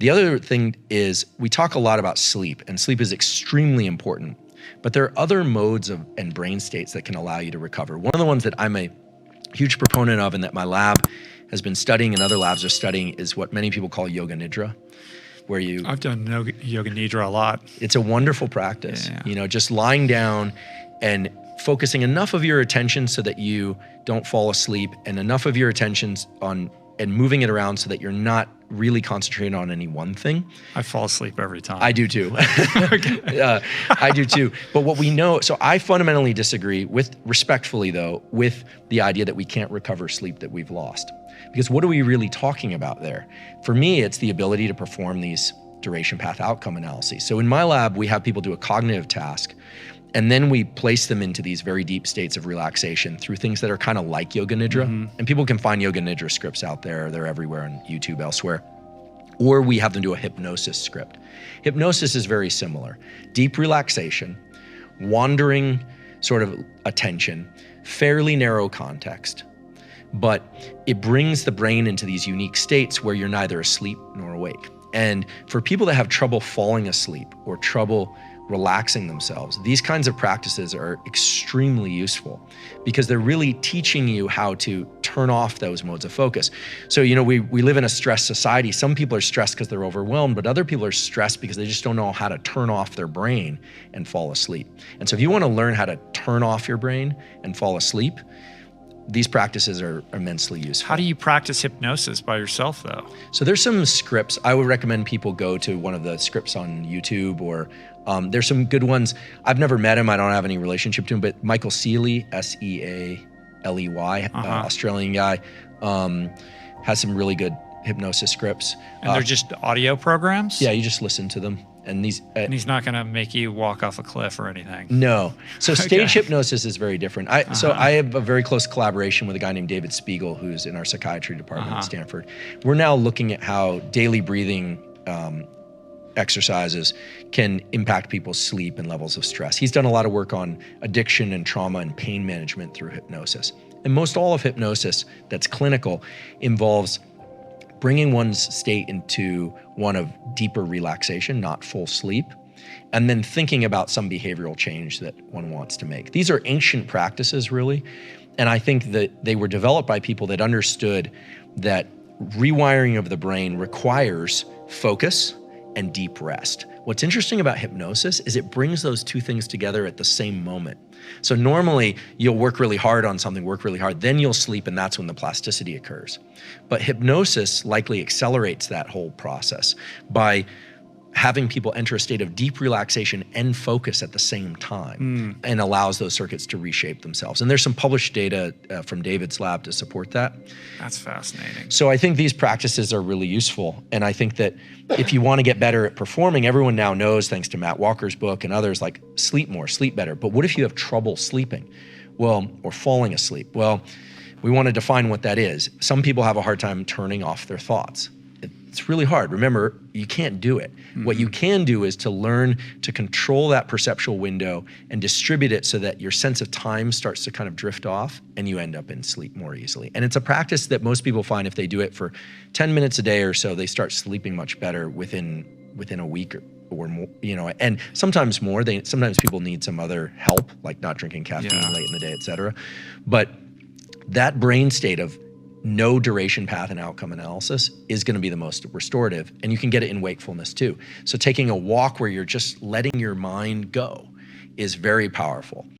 The other thing is we talk a lot about sleep, and sleep is extremely important, but there are other modes and brain states that can allow you to recover. One of the ones that I'm a huge proponent of and that my lab has been studying and other labs are studying is what many people call yoga nidra, where I've done yoga nidra a lot. It's a wonderful practice, just lying down and focusing enough of your attention so that you don't fall asleep, and enough of your attention on and moving it around so that you're not really concentrating on any one thing. I fall asleep every time. I do too. I do too. But what we know, so I fundamentally disagree respectfully though, with the idea that we can't recover sleep that we've lost. Because what are we really talking about there? For me, it's the ability to perform these duration path outcome analyses. So in my lab, we have people do a cognitive task, and then we place them into these very deep states of relaxation through things that are kind of like yoga nidra. And people can find yoga nidra scripts out there. They're everywhere on YouTube, elsewhere. Or we have them do a hypnosis script. Hypnosis is very similar. Deep relaxation, wandering sort of attention, fairly narrow context. But it brings the brain into these unique states where you're neither asleep nor awake. And for people that have trouble falling asleep or trouble relaxing themselves, these kinds of practices are extremely useful because they're really teaching you how to turn off those modes of focus. So, we live in a stressed society. Some people are stressed because they're overwhelmed, but other people are stressed because they just don't know how to turn off their brain and fall asleep. And so if you want to learn how to turn off your brain and fall asleep, these practices are immensely useful. How do you practice hypnosis by yourself though? So there's some scripts. I would recommend people go to one of the scripts on YouTube, or there's some good ones. I've never met him. I don't have any relationship to him, but Michael Sealey, Sealey, Australian guy, has some really good hypnosis scripts. And they're just audio programs? Yeah, you just listen to them. And he's not going to make you walk off a cliff or anything. No. So stage hypnosis is very different. So I have a very close collaboration with a guy named David Spiegel, who's in our psychiatry department at Stanford. We're now looking at how daily breathing exercises can impact people's sleep and levels of stress. He's done a lot of work on addiction and trauma and pain management through hypnosis. And most all of hypnosis that's clinical involves bringing one's state into one of deeper relaxation, not full sleep, and then thinking about some behavioral change that one wants to make. These are ancient practices, really, and I think that they were developed by people that understood that rewiring of the brain requires focus and deep rest. What's interesting about hypnosis is it brings those two things together at the same moment. So normally you'll work really hard on something, then you'll sleep, and that's when the plasticity occurs. But hypnosis likely accelerates that whole process by having people enter a state of deep relaxation and focus at the same time, and allows those circuits to reshape themselves. And there's some published data from David's lab to support that. That's fascinating. So I think these practices are really useful. And I think that if you want to get better at performing, everyone now knows, thanks to Matt Walker's book and others, like sleep more, sleep better. But what if you have trouble sleeping? Well, or falling asleep? Well, we want to define what that is. Some people have a hard time turning off their thoughts. It's really hard. Remember, you can't do it. What you can do is to learn to control that perceptual window and distribute it so that your sense of time starts to kind of drift off and you end up in sleep more easily. And it's a practice that most people find if they do it for 10 minutes a day or so, they start sleeping much better within a week or more, and sometimes more. Sometimes people need some other help, like not drinking caffeine late in the day, et cetera. But that brain state of no duration path and outcome analysis is going to be the most restorative, and you can get it in wakefulness too. So taking a walk where you're just letting your mind go is very powerful.